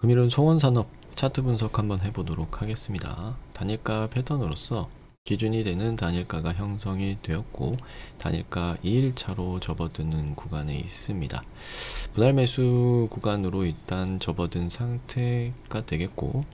금일은 송원산업 차트 분석 한번 해보도록 하겠습니다. 단일가 패턴으로서 기준이 되는 단일가가 형성이 되었고 단일가 2일차로 접어드는 구간에 있습니다. 분할 매수 구간으로 일단 접어든 상태가 되겠고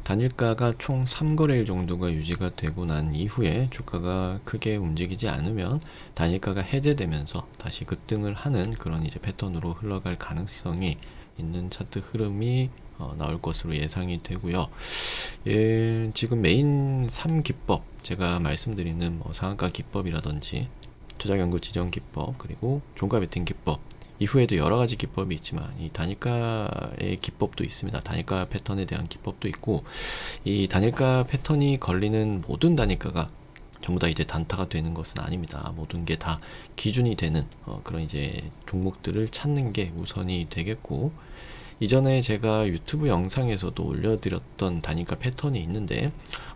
단일가가 총 3거래일 정도가 유지가 되고 난 이후에 주가가 크게 움직이지 않으면 단일가가 해제되면서 다시 급등을 하는 그런 이제 패턴으로 흘러갈 가능성이 있는 차트 흐름이 나올 것으로 예상이 되고요. 예, 지금 메인 3기법 제가 말씀드리는 상한가 기법이라든지 투자연구 지정 기법 그리고 종가 베팅 기법 이후에도 여러 가지 기법이 있지만 이 단일가의 기법도 있습니다. 단일가 패턴에 대한 기법도 있고 이 단일가 패턴이 걸리는 모든 단일가가 전부 다 이제 단타가 되는 것은 아닙니다. 모든 게 다 기준이 되는 그런 이제 종목들을 찾는 게 우선이 되겠고 이전에 제가 유튜브 영상에서도 올려드렸던 단일가 패턴이 있는데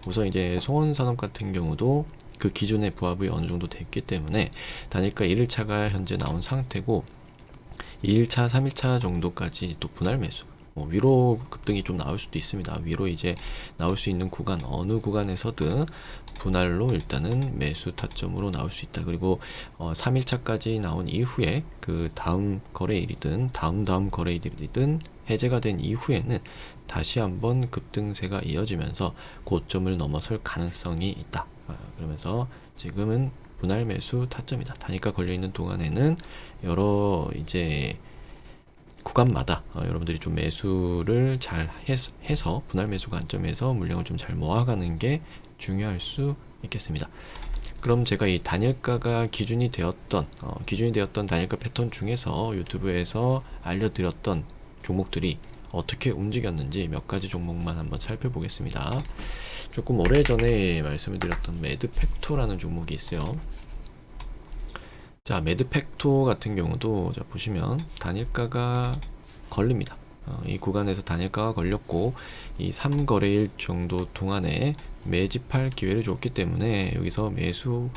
우선 이제 송원산업 같은 경우도 그 기준에 부합이 어느 정도 됐기 때문에 단일가 1일차가 현재 나온 상태고 2일차, 3일차 정도까지 또 분할 매수 위로 급등이 좀 나올 수도 있습니다. 위로 이제 나올 수 있는 구간 어느 구간에서든 분할로 일단은 매수 타점으로 나올 수 있다. 그리고 3일차까지 나온 이후에 그 다음 거래일이든 다음 거래일이든 해제가 된 이후에는 다시 한번 급등세가 이어지면서 고점을 넘어설 가능성이 있다. 그러면서 지금은 분할 매수 타점이다. 단일가 걸려있는 동안에는 여러 이제 구간마다 여러분들이 좀 매수를 잘 해서 분할 매수 관점에서 물량을 좀 잘 모아가는 게 중요할 수 있겠습니다. 그럼 제가 이 단일가가 기준이 되었던 단일가 패턴 중에서 유튜브에서 알려드렸던 종목들이 어떻게 움직였는지 몇 가지 종목만 한번 살펴보겠습니다. 조금 오래전에 말씀을 드렸던 매드팩토라는 종목이 있어요. 자, 매드팩토 같은 경우도 자 보시면 단일가가 걸립니다. 이 구간에서 단일가가 걸렸고 이 3거래일 정도 동안에 매집할 기회를 줬기 때문에 여기서 매수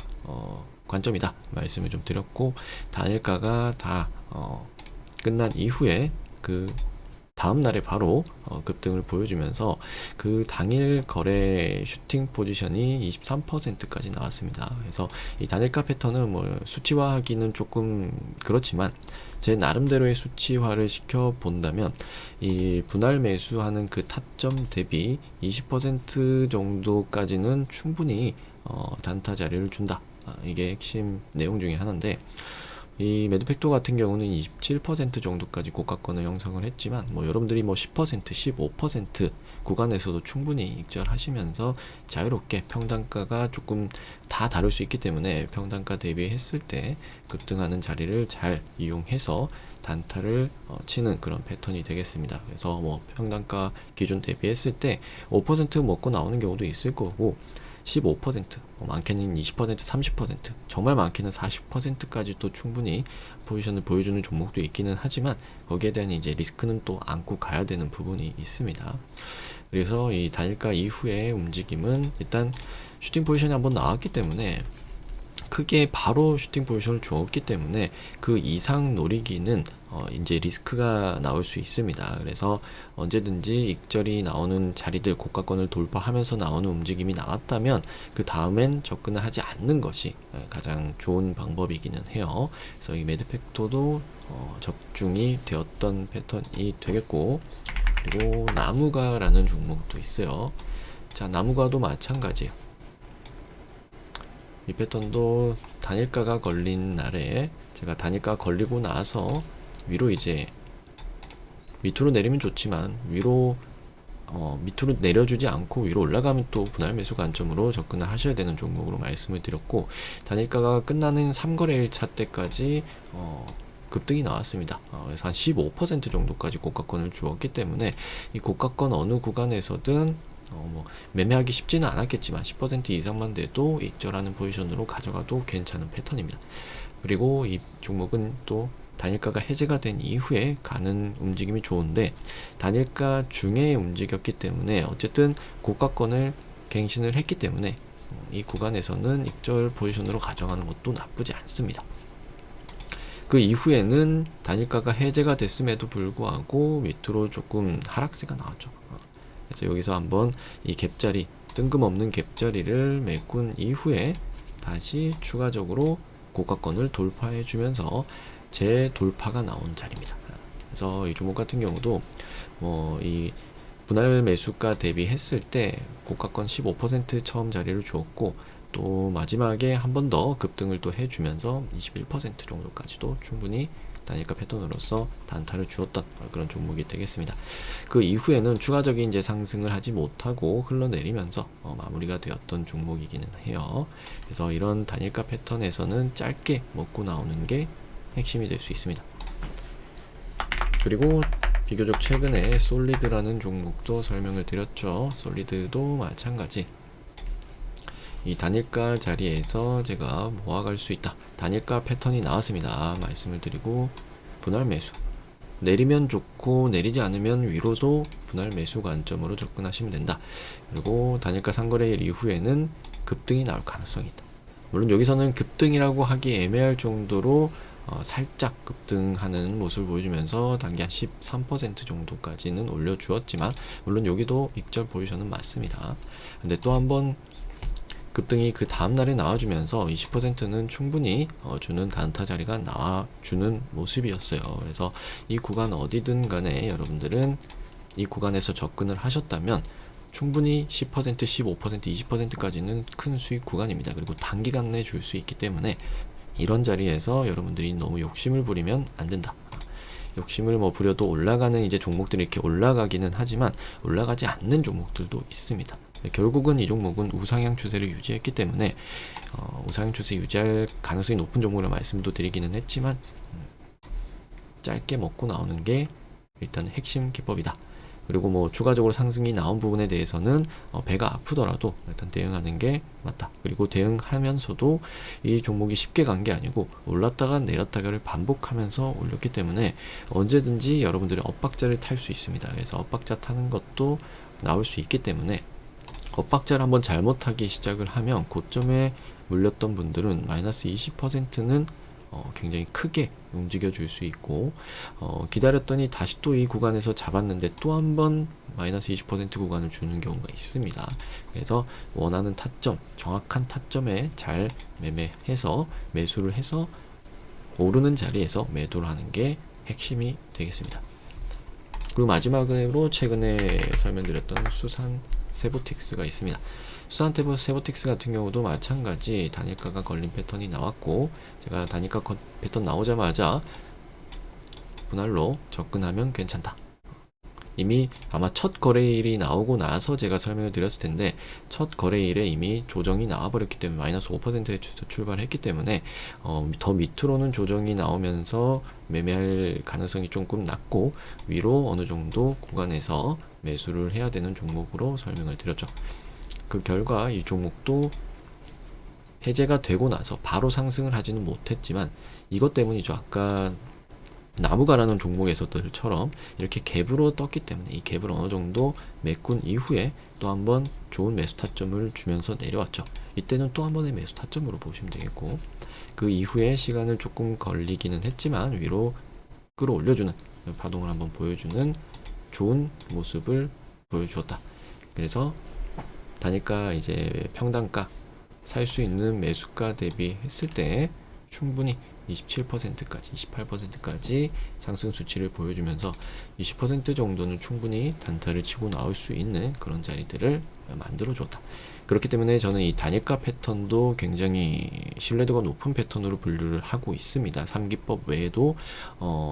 관점이다 말씀을 좀 드렸고 단일가가 다 끝난 이후에 그 다음 날에 바로 급등을 보여주면서 그 당일 거래 슈팅 포지션이 23%까지 나왔습니다. 그래서 이 단일가 패턴은 뭐 수치화하기는 조금 그렇지만 제 나름대로의 수치화를 시켜 본다면 이 분할 매수하는 그 타점 대비 20% 정도까지는 충분히 단타 자리를 준다. 이게 핵심 내용 중에 하나인데 이 매드팩토 같은 경우는 27% 정도까지 고가권을 형성을 했지만 뭐 여러분들이 뭐 10%, 15% 구간에서도 충분히 익절하시면서 자유롭게 평단가가 조금 다 다를 수 있기 때문에 평단가 대비했을 때 급등하는 자리를 잘 이용해서 단타를 치는 그런 패턴이 되겠습니다. 그래서 뭐 평단가 기준 대비했을 때 5% 먹고 나오는 경우도 있을 거고 15%, 많게는 20%, 30%, 정말 많게는 40%까지도 충분히 포지션을 보여주는 종목도 있기는 하지만 거기에 대한 이제 리스크는 또 안고 가야 되는 부분이 있습니다. 그래서 이 단일가 이후의 움직임은 일단 슈팅 포지션이 한번 나왔기 때문에 크게 바로 슈팅 포지션을 주었기 때문에 그 이상 노리기는 이제 리스크가 나올 수 있습니다. 그래서 언제든지 익절이 나오는 자리들 고가권을 돌파하면서 나오는 움직임이 나왔다면 그 다음엔 접근을 하지 않는 것이 가장 좋은 방법이기는 해요. 그래서 이 매드팩토도 적중이 되었던 패턴이 되겠고 그리고 나무가라는 종목도 있어요. 자, 나무가도 마찬가지예요. 이 패턴도 단일가가 걸린 날에 제가 단일가 걸리고 나서 위로 이제 밑으로 내리면 좋지만 위로 밑으로 내려주지 않고 위로 올라가면 또 분할 매수 관점으로 접근을 하셔야 되는 종목으로 말씀을 드렸고 단일가가 끝나는 3거래일 차 때까지 급등이 나왔습니다. 그래서 한 15% 정도까지 고가권을 주었기 때문에 이 고가권 어느 구간에서든 뭐 매매하기 쉽지는 않았겠지만 10% 이상만 돼도 익절하는 포지션으로 가져가도 괜찮은 패턴입니다. 그리고 이 종목은 또 단일가가 해제가 된 이후에 가는 움직임이 좋은데 단일가 중에 움직였기 때문에 어쨌든 고가권을 갱신을 했기 때문에 이 구간에서는 익절 포지션으로 가져가는 것도 나쁘지 않습니다. 그 이후에는 단일가가 해제가 됐음에도 불구하고 밑으로 조금 하락세가 나왔죠. 그래서 여기서 한번 이 갭자리, 뜬금없는 갭자리를 메꾼 이후에 다시 추가적으로 고가권을 돌파해 주면서 재돌파가 나온 자리입니다. 그래서 이 종목 같은 경우도 뭐 이 분할 매수가 대비했을 때 고가권 15% 처음 자리를 주었고, 또 마지막에 한 번 더 급등을 또 해주면서 21% 정도까지도 충분히 단일가 패턴으로서 단타를 주었던 그런 종목이 되겠습니다. 그 이후에는 추가적인 이제 상승을 하지 못하고 흘러내리면서 마무리가 되었던 종목이기는 해요. 그래서 이런 단일가 패턴에서는 짧게 먹고 나오는 게 핵심이 될 수 있습니다. 그리고 비교적 최근에 솔리드라는 종목도 설명을 드렸죠. 솔리드도 마찬가지. 이 단일가 자리에서 제가 모아갈 수 있다. 단일가 패턴이 나왔습니다. 말씀을 드리고, 분할 매수. 내리면 좋고 내리지 않으면 위로도 분할 매수 관점으로 접근하시면 된다. 그리고 단일가 상거래일 이후에는 급등이 나올 가능성이 있다. 물론 여기서는 급등이라고 하기 애매할 정도로 살짝 급등하는 모습을 보여주면서 단기 한 13% 정도까지는 올려주었지만, 물론 여기도 익절 포지션은 맞습니다. 근데 또 한번 급등이 그 다음날에 나와주면서 20%는 충분히 주는 단타 자리가 나와주는 모습이었어요. 그래서 이 구간 어디든 간에 여러분들은 이 구간에서 접근을 하셨다면 충분히 10%, 15%, 20%까지는 큰 수익 구간입니다. 그리고 단기간 내에 줄 수 있기 때문에 이런 자리에서 여러분들이 너무 욕심을 부리면 안 된다. 욕심을 뭐 부려도 올라가는 이제 종목들이 이렇게 올라가기는 하지만 올라가지 않는 종목들도 있습니다. 결국은 이 종목은 우상향 추세를 유지했기 때문에 우상향 추세 유지할 가능성이 높은 종목을 말씀도 드리기는 했지만 짧게 먹고 나오는 게 일단 핵심 기법이다. 그리고 뭐 추가적으로 상승이 나온 부분에 대해서는 배가 아프더라도 일단 대응하는 게 맞다. 그리고 대응하면서도 이 종목이 쉽게 간 게 아니고 올랐다가 내렸다가를 반복하면서 올렸기 때문에 언제든지 여러분들의 엇박자를 탈 수 있습니다. 그래서 엇박자 타는 것도 나올 수 있기 때문에 엇박자를 한번 잘못하기 시작을 하면 고점에 물렸던 분들은 마이너스 20%는 굉장히 크게 움직여 줄 수 있고, 기다렸더니 다시 또 이 구간에서 잡았는데 또 한 번 마이너스 20% 구간을 주는 경우가 있습니다. 그래서 원하는 타점, 정확한 타점에 잘 매매해서 매수를 해서 오르는 자리에서 매도를 하는 게 핵심이 되겠습니다. 그리고 마지막으로 최근에 설명드렸던 수산 세보틱스가 있습니다. 수산 세보틱스 같은 경우도 마찬가지 단일가가 걸린 패턴이 나왔고, 제가 단일가 패턴 나오자마자 분할로 접근하면 괜찮다. 이미 아마 첫 거래일이 나오고 나서 제가 설명을 드렸을 텐데, 첫 거래일에 이미 조정이 나와버렸기 때문에 마이너스 5%에 출발했기 때문에 더 밑으로는 조정이 나오면서 매매할 가능성이 조금 낮고, 위로 어느 정도 구간에서 매수를 해야 되는 종목으로 설명을 드렸죠. 그 결과 이 종목도 해제가 되고 나서 바로 상승을 하지는 못했지만, 이것 때문이죠. 아까 나무가라는 종목에서들처럼 이렇게 갭으로 떴기 때문에 이 갭을 어느 정도 메꾼 이후에 또 한번 좋은 매수 타점을 주면서 내려왔죠. 이때는 또 한 번의 매수 타점으로 보시면 되겠고, 그 이후에 시간을 조금 걸리기는 했지만 위로 끌어올려주는 파동을 한번 보여주는 좋은 모습을 보여주었다. 그래서 단일가 이제 평단가 살 수 있는 매수가 대비했을 때 충분히 27%까지 28%까지 상승 수치를 보여주면서 20% 정도는 충분히 단타를 치고 나올 수 있는 그런 자리들을 만들어 줬다. 그렇기 때문에 저는 이 단일가 패턴도 굉장히 신뢰도가 높은 패턴으로 분류를 하고 있습니다. 3기법 외에도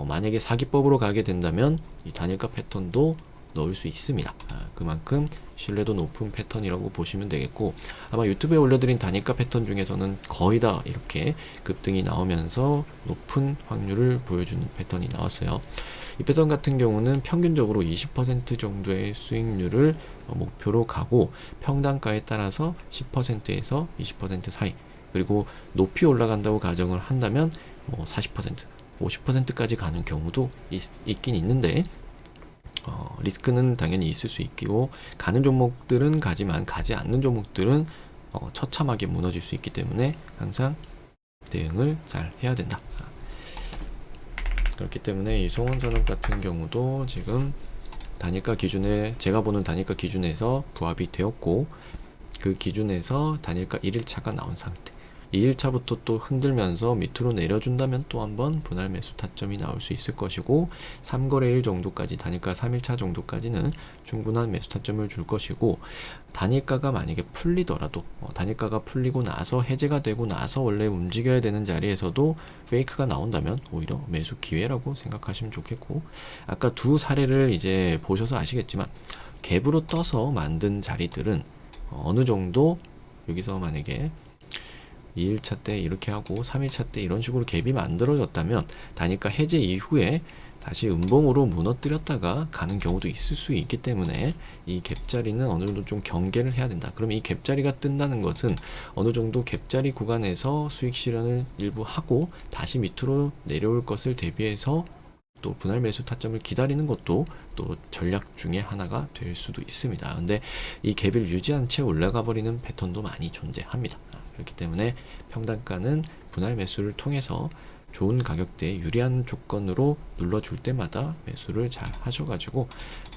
만약에 4기법으로 가게 된다면 이 단일가 패턴도 넣을 수 있습니다. 그만큼 신뢰도 높은 패턴이라고 보시면 되겠고, 아마 유튜브에 올려드린 단일가 패턴 중에서는 거의 다 이렇게 급등이 나오면서 높은 확률을 보여주는 패턴이 나왔어요. 이 패턴 같은 경우는 평균적으로 20% 정도의 수익률을 목표로 가고, 평단가에 따라서 10%에서 20% 사이, 그리고 높이 올라간다고 가정을 한다면 40%, 50%까지 가는 경우도 있긴 있는데, 리스크는 당연히 있을 수 있고, 가는 종목들은 가지만 가지 않는 종목들은 처참하게 무너질 수 있기 때문에 항상 대응을 잘 해야 된다. 그렇기 때문에 이 송원산업 같은 경우도 지금 단일가 기준에, 제가 보는 단일가 기준에서 부합이 되었고, 그 기준에서 단일가 1일차가 나온 상태, 2일차부터 또 흔들면서 밑으로 내려준다면 또 한번 분할 매수 타점이 나올 수 있을 것이고, 3거래일 정도까지, 단일가 3일차 정도까지는 충분한 매수 타점을 줄 것이고, 단일가가 만약에 풀리더라도 단일가가 풀리고 나서 해제가 되고 나서 원래 움직여야 되는 자리에서도 페이크가 나온다면 오히려 매수 기회라고 생각하시면 좋겠고, 아까 두 사례를 이제 보셔서 아시겠지만 갭으로 떠서 만든 자리들은 어느 정도 여기서 만약에 2일차 때 이렇게 하고 3일차 때 이런 식으로 갭이 만들어졌다면 단일가 해제 이후에 다시 음봉으로 무너뜨렸다가 가는 경우도 있을 수 있기 때문에 이 갭자리는 어느 정도 좀 경계를 해야 된다. 그러면 이 갭자리가 뜬다는 것은 어느 정도 갭자리 구간에서 수익 실현을 일부 하고 다시 밑으로 내려올 것을 대비해서 또 분할 매수 타점을 기다리는 것도 또 전략 중에 하나가 될 수도 있습니다. 근데 이 갭을 유지한 채 올라가 버리는 패턴도 많이 존재합니다. 그렇기 때문에 평단가는 분할 매수를 통해서 좋은 가격대에 유리한 조건으로 눌러줄 때마다 매수를 잘 하셔가지고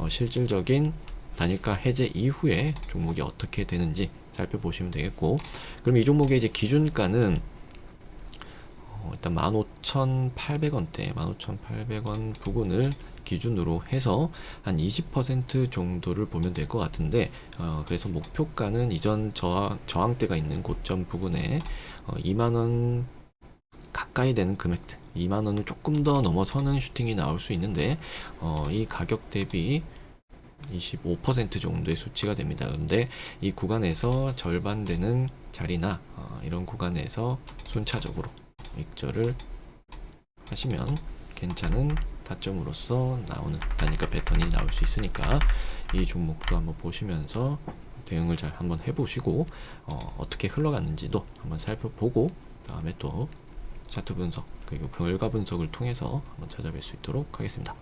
실질적인 단일가 해제 이후에 종목이 어떻게 되는지 살펴보시면 되겠고, 그럼 이 종목의 이제 기준가는 일단 15,800원대, 15,800원 부근을 기준으로 해서 한 20% 정도를 보면 될 것 같은데, 그래서 목표가는 이전 저항대가 있는 고점 부근에 2만원 가까이 되는 금액대, 2만원을 조금 더 넘어서는 슈팅이 나올 수 있는데, 이 가격 대비 25% 정도의 수치가 됩니다. 그런데 이 구간에서 절반 되는 자리나 이런 구간에서 순차적으로 익절을 하시면 괜찮은 타점으로서 나오는 단일가 패턴이 나올 수 있으니까 이 종목도 한번 보시면서 대응을 잘 한번 해보시고 어떻게 흘러갔는지도 한번 살펴보고, 다음에 또 차트 분석 그리고 결과 분석을 통해서 한번 찾아뵐 수 있도록 하겠습니다.